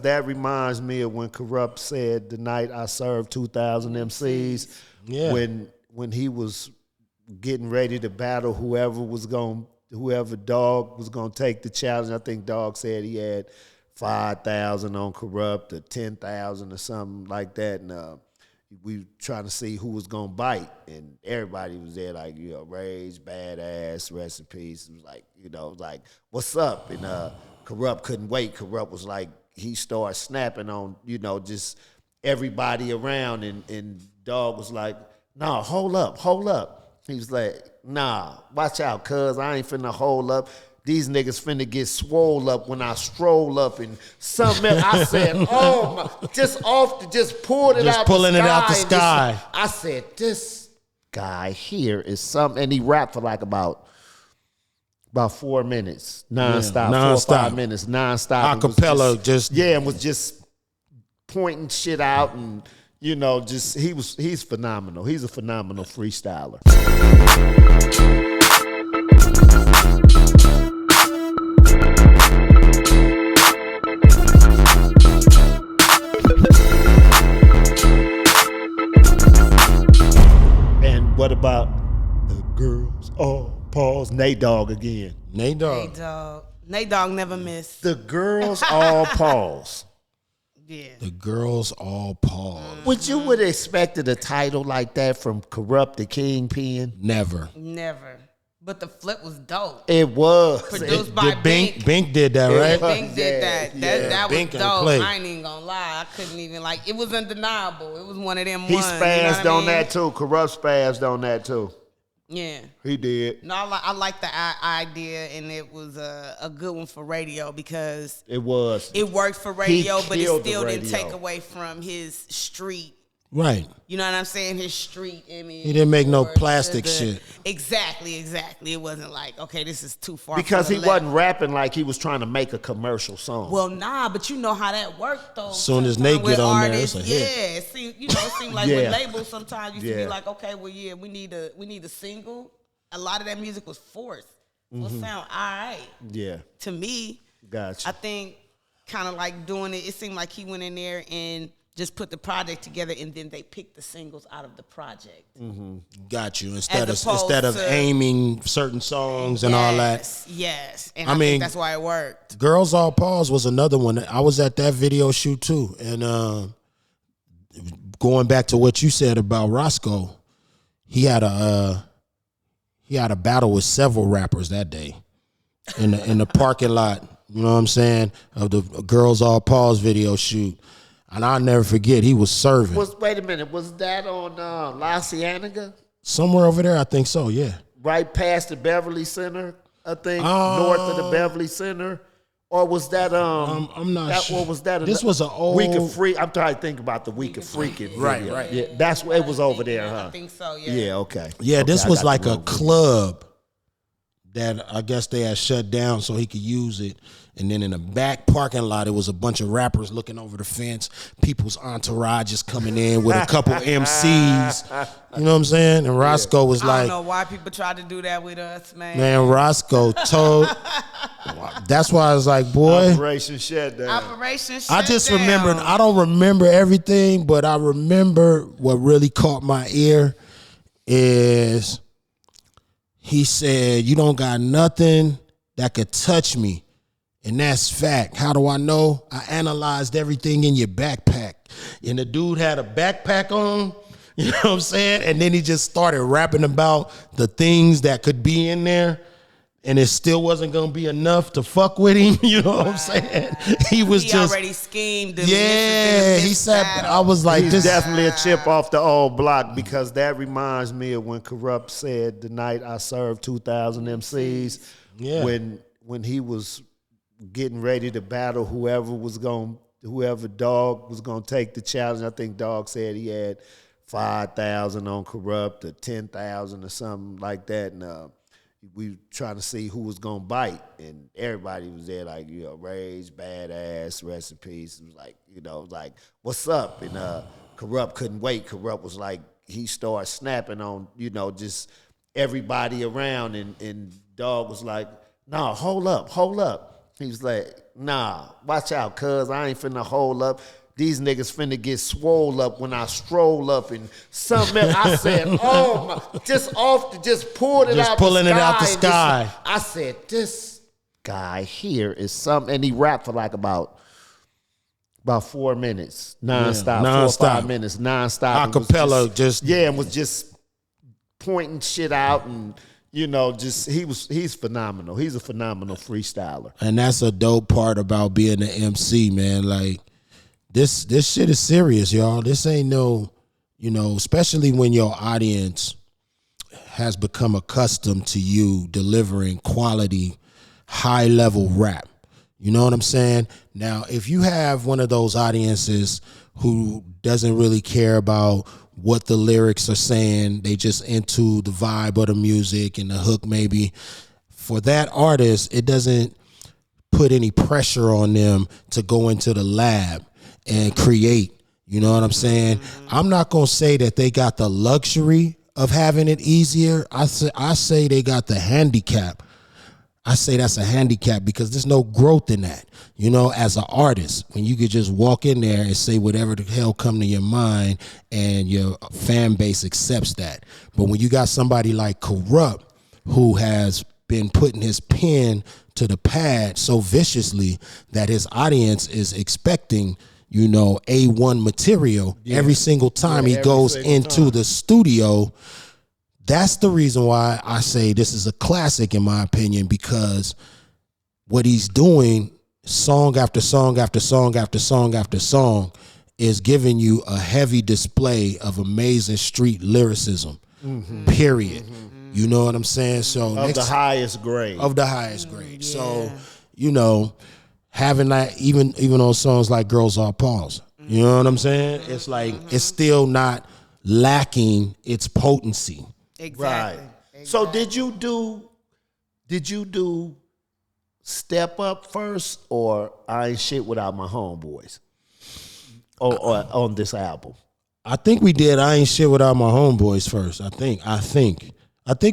That reminds me of when Corrupt said the night I served 2,000 MCs. Yeah. When he was getting ready to battle whoever Dog was gonna take the challenge. I think Dog said he had 5,000 on Corrupt or 10,000 or something like that, and we were trying to see who was gonna bite, and everybody was there like, Rage, Badass, rest in peace. It was like, what's up? And Corrupt couldn't wait. Corrupt was like, he started snapping on, just everybody around, and Dog was like, nah, hold up. He was like, nah, watch out, cuz I ain't finna hold up. These niggas finna get swole up when I stroll up and something else. I said, oh my, just pulled it just out pulling the sky. it out the sky. I said, this guy here is something. And he rapped for like about 4 minutes, nonstop, 4 or 5 minutes, nonstop. Acapella, and was just pointing shit out, and he's phenomenal. He's a phenomenal freestyler. And what about the girls all pause? Nate Dogg again. Nate Dogg never missed. The girls all pause. Yeah. The girls all pause. Would you would have expected a title like that from Corrupt the Kingpin? Never. But the flip was dope. It was. Produced by Bink. Bink did that, right? Bink did that. That was Bink dope. played. I ain't even gonna lie. I couldn't even it was undeniable. It was one of them He ones. spazzed on that too. Corrupt spazzed on that too. Yeah. He did. No, I like the idea, and it was a good one for radio because it worked for radio, but it still radio. didn't take away from his street. Right. You know what I'm saying? His street image. He didn't make no plastic shit. Exactly. It wasn't like, okay, this is too far. Because he wasn't rapping like he was trying to make a commercial song. Well, nah, but you know how that worked though. As soon as Nate get on there, it's a hit. Yeah, it seemed like with labels sometimes used to be like, okay, well, yeah, we need a single. A lot of that music was forced. So it sound all right. Yeah. To me, gotcha. I think kind of like doing it seemed like he went in there and just put the project together, and then they picked the singles out of the project. Got you. Instead of aiming certain songs and all that. Yes. And I think that's why it worked. Girls All Pause was another one. I was at that video shoot too. And going back to what you said about Roscoe, he had a battle with several rappers that day in the parking lot, you know what I'm saying, of the Girls All Pause video shoot. And I'll never forget, he was serving. Wait a minute, was that on La Cienega? Somewhere over there, I think so, yeah. Right past the Beverly Center, I think, north of the Beverly Center? Or was that, I'm not sure. Or was that this was an old... Week of Freak. I'm trying to think about the Week of Freaking video. Right. Yeah, that's where it was over there, huh? I think so, yeah. Yeah, okay. Yeah, okay, this was like a club that I guess they had shut down so he could use it. And then in the back parking lot, it was a bunch of rappers looking over the fence. People's entourages coming in with a couple MCs. You know what I'm saying? And Roscoe was like... I don't know why people try to do that with us, man. Man, Roscoe told... That's why I was like, boy... Operation Shutdown. I just remembered... I don't remember everything, but I remember what really caught my ear is... He said, you don't got nothing that could touch me. And that's fact. How do I know? I analyzed everything in your backpack. And the dude had a backpack on, you know what I'm saying? And then he just started rapping about the things that could be in there. And it still wasn't going to be enough to fuck with him. You know what I'm saying? He already schemed. Yeah, he said, I was like, he's this definitely a chip off the old block, because that reminds me of when Corrupt said the night I served 2,000 MCs. Yeah. When he was getting ready to battle whoever Dog was going to take the challenge. I think Dog said he had 5,000 on Corrupt or 10,000 or something like that. And we were trying to see who was going to bite. And everybody was there like, Rage, Badass, rest in peace. It was like, what's up? And Corrupt couldn't wait. Corrupt was like, he started snapping on, just everybody around. And Dog was like, no, hold up. He was like, nah, watch out, cuz I ain't finna hold up. These niggas finna get swole up when I stroll up and something else. I said, oh my, just pulled it Just out pulling the sky. it out the sky. I said, this guy here is something. And he rapped for like about 4 minutes, nonstop, 4 or 5 minutes, nonstop. Acapella, and was just pointing shit out and, he's phenomenal. He's a phenomenal freestyler. And that's a dope part about being an MC, man. Like, this shit is serious, y'all. This ain't no, especially when your audience has become accustomed to you delivering quality, high-level rap. You know what I'm saying? Now, if you have one of those audiences who doesn't really care about what the lyrics are saying, they just into the vibe of the music and the hook maybe, for that artist, it doesn't put any pressure on them to go into the lab and create. You know what I'm saying? I'm not going to say that they got the luxury of having it easier. I say they got the handicap. I say that's a handicap because there's no growth in that. As an artist, when you could just walk in there and say whatever the hell come to your mind and your fan base accepts that. But when you got somebody like Kurupt who has been putting his pen to the pad so viciously that his audience is expecting, A1 material every single time he goes into the studio. That's the reason why I say this is a classic in my opinion, because what he's doing song after song after song after song after song is giving you a heavy display of amazing street lyricism, period. You know what I'm saying? So Of the highest grade. So, having that, even on songs like Girls Are Paws, you know what I'm saying? It's like, it's still not lacking its potency. Exactly. Right. So did you do Step Up first or I Ain't Shit Without My Homeboys? Or on this album? I think we did I Ain't Shit Without My Homeboys first. I think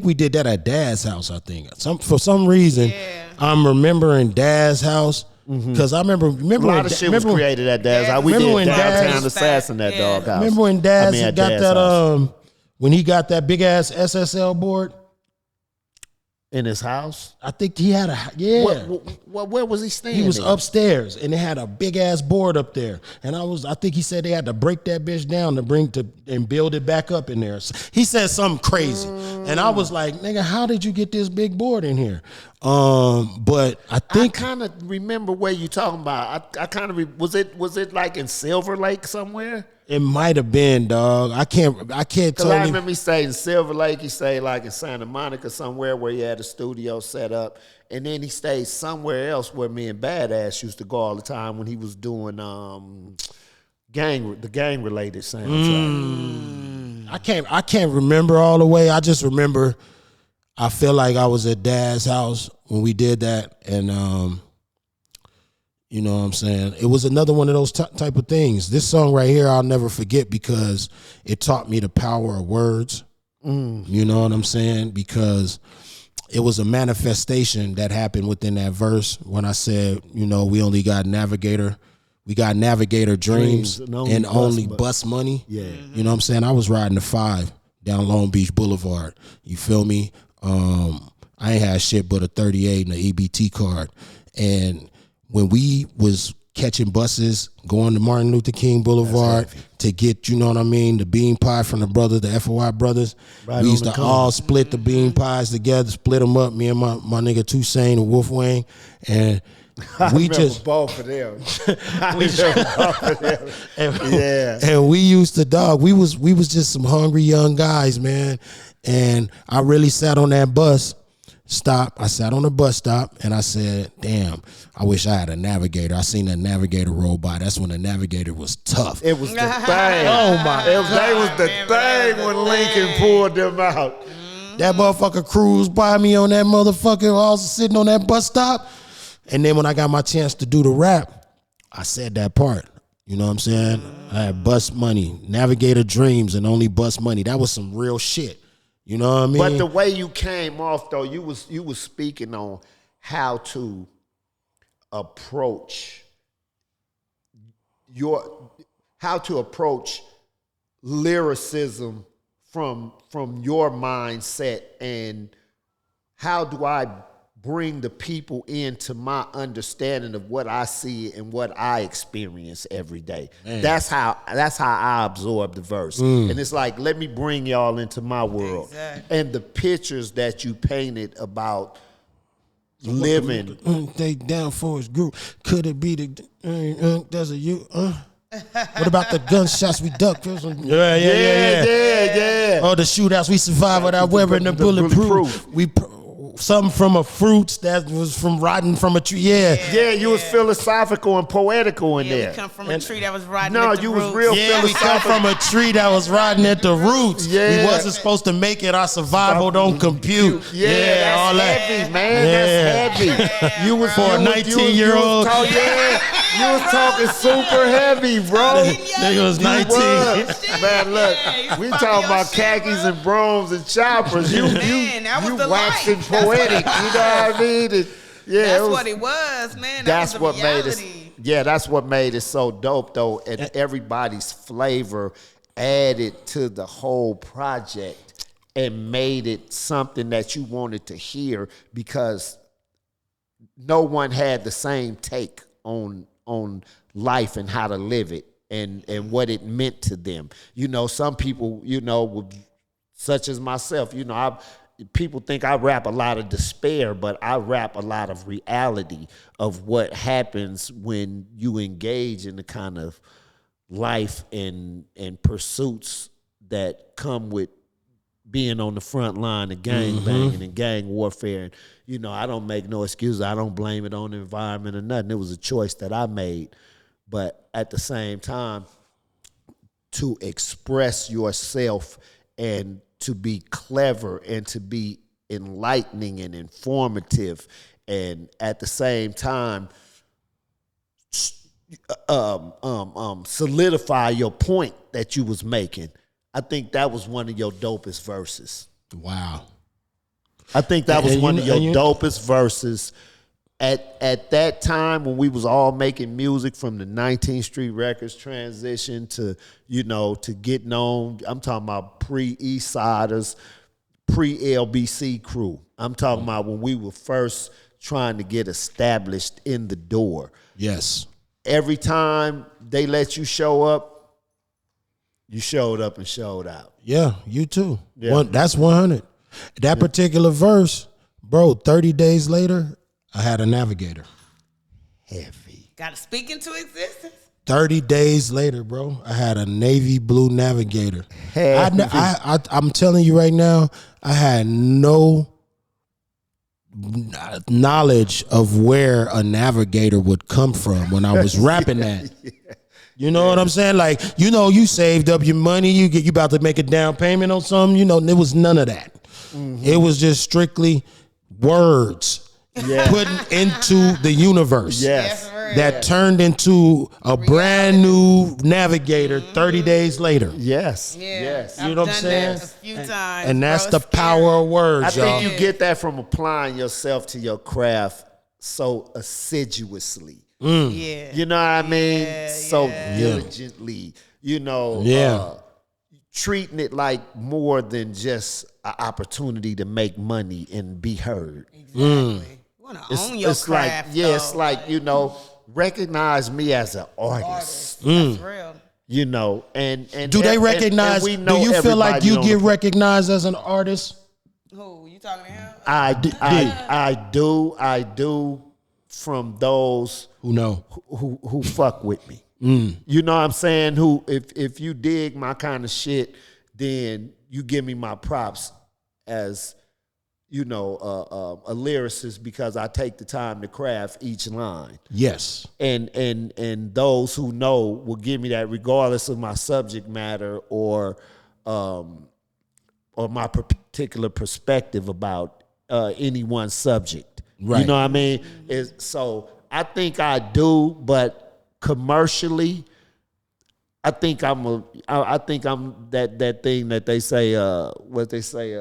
we did that at Dad's house, I think. For some reason, I'm remembering Dad's house. Because I remember a lot of shit was created at Dad's house. We did Downtown Assassin at Dog House. Remember when Dad's got that when he got that big ass SSL board in his house? I think he had Where was he staying? He was upstairs, and they had a big ass board up there. And I think he said they had to break that bitch down and build it back up in there. He said something crazy, and I was like, "Nigga, how did you get this big board in here?" But I think I kind of remember where you talking about. I kind of was it like in Silver Lake somewhere? It might have been, dog. I can't Because tell I you. remember he stayed in Silver Lake. He stayed like in Santa Monica somewhere where he had a studio set up. And then he stayed somewhere else where me and Badass used to go all the time when he was doing the gang-related soundtrack. I can't remember all the way. I just remember I feel like I was at Dad's house when we did that. And you know what I'm saying? It was another one of those type of things. This song right here, I'll never forget because it taught me the power of words. You know what I'm saying? Because it was a manifestation that happened within that verse when I said, we only got Navigator. We got Navigator dreams and only bus money. Yeah. You know what I'm saying? I was riding the 5 down Long Beach Boulevard. You feel me? I ain't had shit but a 38 and an EBT card. And when we was catching buses, going to Martin Luther King Boulevard to get, the bean pie from the brothers, the FOI brothers. We used to all split the bean pies together, split them up, me and my nigga Toussaint and Wolfwang. And we just both of them. And we used to we was just some hungry young guys, man. And I really sat on that bus stop. I sat on the bus stop and I said, damn, I wish I had a Navigator. I seen that Navigator roll by. That's when the Navigator was tough. It was the thing. Oh my! They was the thing when Lincoln pulled them out. That motherfucker cruised by me on that motherfucker. I was sitting on that bus stop. And then when I got my chance to do the rap, I said that part. You know what I'm saying? I had bus money, Navigator dreams, and only bus money. That was some real shit. You know what I mean? But the way you came off though, you was speaking on how to approach lyricism from your mindset, and how do I bring the people into my understanding of what I see and what I experience every day. Man. That's how I absorb the verse. And it's like, let me bring y'all into my world. Exactly. And the pictures that you painted about living. They down for his group. Could it be the there's a you what about the gunshots we ducked? Yeah. Oh, the shootouts we survived without wearing the bulletproof. Something from a fruits that was from rotting from a tree. Yeah, you was philosophical and poetical in there. We come from a tree that was rotting at the roots. No, you was real philosophical. We come from a tree that was rotting at the roots. Yeah. We wasn't supposed to make it. Our survival don't compute. Yeah, all that. Heavy, man. That's heavy. You was for a 19-year-old. You was talking super heavy, bro. Nigga was 19. Man, look, we talking about khakis and broms and choppers. You waxing poetic. You know what I mean? That's what it was, man. That's what made it. Yeah, that's what made it so dope, though. And everybody's flavor added to the whole project and made it something that you wanted to hear, because no one had the same take on life and how to live it and what it meant to them. You know, some people, you know, such as myself, you know, people think I rap a lot of despair, but I rap a lot of reality of what happens when you engage in the kind of life and pursuits that come with being on the front line of gang banging and gang warfare. And, you know, I don't make no excuses. I don't blame it on the environment or nothing. It was a choice that I made. But at the same time, to express yourself and to be clever and to be enlightening and informative, and at the same time solidify your point that you was making. I think that was one of your dopest verses. Wow. I think that was one of your dopest verses. At that time when we was all making music, from the 19th Street Records transition to, you know, to getting on, I'm talking about pre-East Siders, pre-LBC crew. I'm talking about when we were first trying to get established in the door. Yes. Every time they let you show up, you showed up and showed out. Yeah, you too. Yeah. That's 100. That particular verse, bro, 30 days later, I had a Navigator. Heavy. Got to speak into existence. 30 days later, bro, I had a navy blue Navigator. I'm telling you right now, I had no knowledge of where a Navigator would come from when I was rapping that. You know what I'm saying? Like, you know, you saved up your money, you about to make a down payment on something, you know, there was none of that. It was just strictly words putting into the universe. Yes. That turned into a brand new Navigator 30 days later. Yes. Yeah. Yes. You know what I'm saying? A few times. And that's the power of words, I y'all. think you get that from applying yourself to your craft so assiduously. Yeah. You know what I mean? So diligently, you know, treating it like more than just an opportunity to make money and be heard. Exactly. You want to own your craft. It's like, you know, recognize me as an artist. That's real. You know, and do they recognize? And do you feel like you get recognized as an artist? Who you talking to him? I do. From those who fuck with me. You know what I'm saying? Who, if you dig my kind of shit, then you give me my props as, you know, a lyricist, because I take the time to craft each line. Yes. And those who know will give me that regardless of my subject matter or my particular perspective about any one subject. Right. You know what I mean? So I think I do, but commercially, I think I'm that thing that they say, what they say,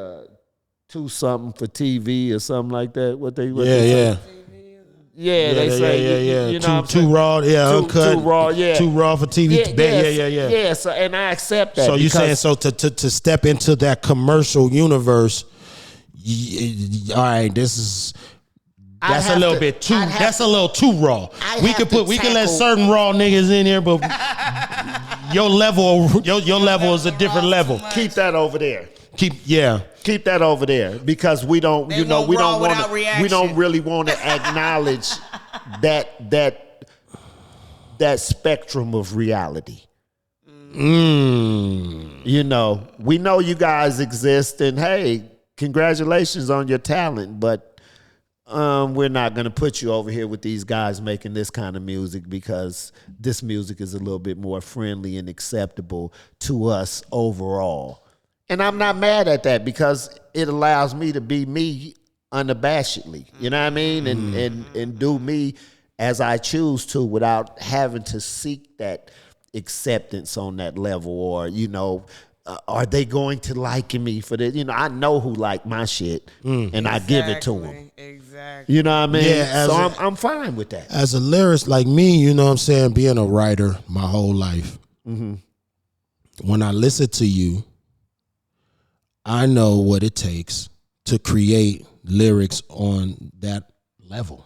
2 something for TV or something like that. They say you know too raw, uncut, too raw, too raw for TV. Yeah. So and I accept that. So you saying to step into that commercial universe? All right, that's a little bit too. That's a little too raw. We can let certain raw niggas in here, but your level is a different level. Keep that over there. Keep that over there because we don't really want to acknowledge that spectrum of reality. You know, we know you guys exist, and hey, congratulations on your talent, but we're not going to put you over here with these guys making this kind of music because this music is a little bit more friendly and acceptable to us overall. And I'm not mad at that because it allows me to be me unabashedly. You know what I mean? And do me as I choose to without having to seek that acceptance on that level or, you know, are they going to like me for this? You know, I know who like my shit, and I give it to them. Exactly. You know what I mean? Yeah, so I'm fine with that. As a lyricist like me, you know what I'm saying, being a writer my whole life, when I listen to you, I know what it takes to create lyrics on that level.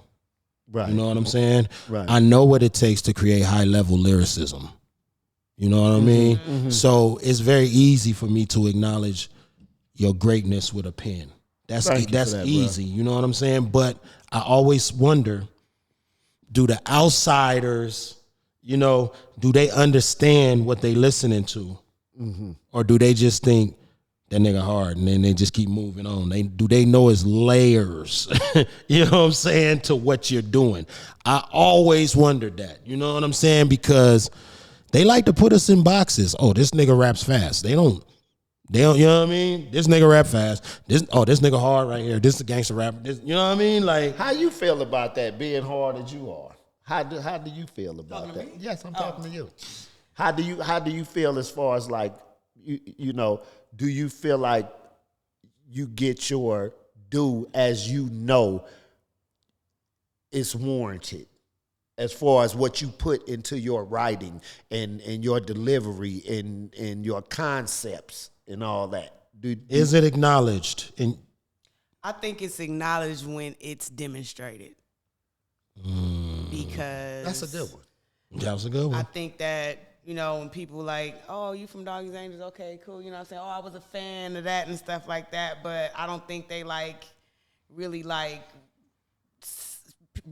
Right. You know what I'm saying? Right. I know what it takes to create high-level lyricism. You know what I mean? So it's very easy for me to acknowledge your greatness with a pen. That's easy. Bro. You know what I'm saying? But I always wonder, do the outsiders, you know, do they understand what they listening to? Or do they just think that nigga hard and then they just keep moving on? Do they know it's layers, you know what I'm saying, to what you're doing? I always wondered that, you know what I'm saying? Because they like to put us in boxes. Oh, this nigga raps fast. They don't, you know what I mean? This nigga rap fast. This nigga hard right here. This is a gangster rapper. This, you know what I mean? Like, how you feel about that, being hard as you are? How do you feel about that? Yes, I'm talking to you. How do you feel as far as like, you know, do you feel like you get your due as you know it's warranted? As far as what you put into your writing and your delivery and your concepts and all that. Is it acknowledged? I think it's acknowledged when it's demonstrated. Because that's a good one. That was a good one. I think that, you know, when people like, oh, you from Doggy's Angels, okay, cool. You know what I'm saying? Oh, I was a fan of that and stuff like that. But I don't think they like really like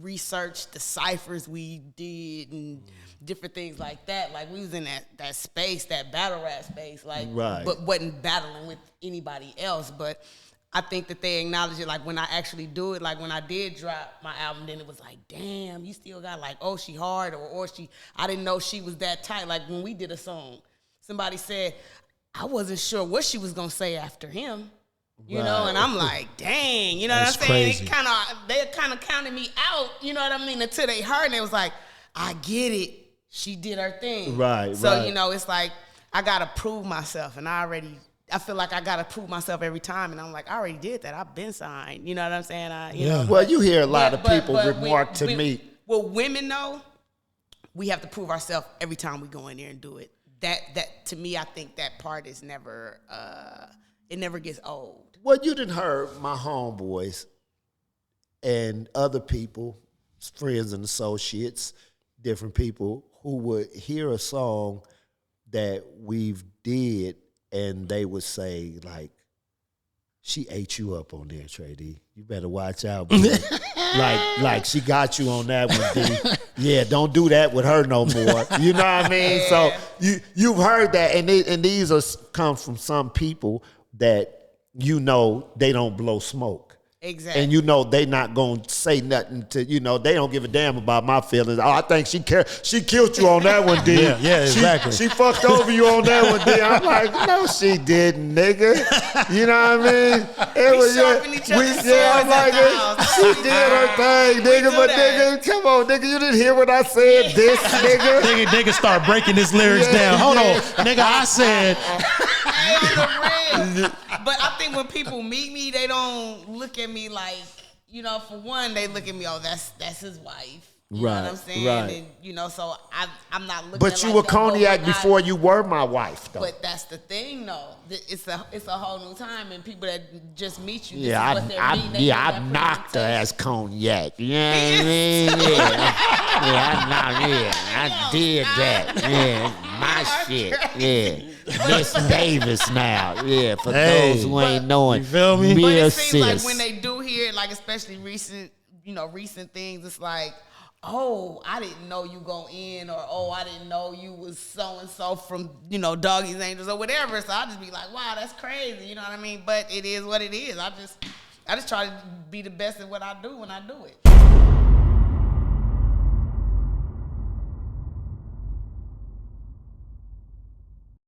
research the ciphers we did and different things like that. Like we was in that space, that battle rap space, like, right. But wasn't battling with anybody else. But I think that they acknowledge it. Like when I actually do it, like when I did drop my album, then it was like, damn, you still got like, oh, she hard or she, I didn't know she was that tight. Like when we did a song, somebody said, I wasn't sure what she was gonna say after him. You know, and I'm like, dang, you know what I'm saying? Crazy. They kind of counted me out, you know what I mean? Until they heard and it was like, I get it. She did her thing. Right, so, you know, it's like, I got to prove myself. And I feel like I got to prove myself every time. And I'm like, I already did that. I've been signed. You know what I'm saying? You know, well, you hear a lot of people remark to me. Well, women, though, we have to prove ourselves every time we go in there and do it. That to me, I think that part is never, it never gets old. Well, you done heard my homeboys and other people, friends and associates, different people who would hear a song that we've did and they would say, like, she ate you up on there, Trey D. You better watch out, bro. like she got you on that one, D. Yeah, don't do that with her no more. You know what I mean? So you've heard that, and these are come from some people that you know they don't blow smoke. Exactly. And you know they not going to say nothing to, you know, they don't give a damn about my feelings. Oh, I think she killed you on that one, D. Yeah, exactly. She fucked over you on that one, D. I'm like, no, she didn't, nigga. You know what I mean? It was I'm like, she did her thing, nigga. But nigga, come on, nigga, you didn't hear what I said, this nigga. Nigga start breaking his lyrics down. Hold on, nigga, I said. But I think when people meet me, they don't look at me like, you know, for one, they look at me, oh, that's his wife. You Right, know what I'm saying? right. And, you know, so I'm not looking But at you like were that, cognac but before you were my wife, though. But that's the thing, though. It's a whole new time, and people that just meet you, Yeah, this is what they're meeting. I knocked her as cognac. You know what I mean? I did that. Yeah, my shit. Yeah, Miss Davis now. Yeah, for those who ain't knowing. You feel me? But Real it seems like sis. when they do hear it, like especially recent things, it's like, oh, I didn't know you go in, or oh, I didn't know you was so and so from Doggy's Angels or whatever. So I just be like, wow, that's crazy. You know what I mean? But it is what it is. I just try to be the best at what I do when I do it.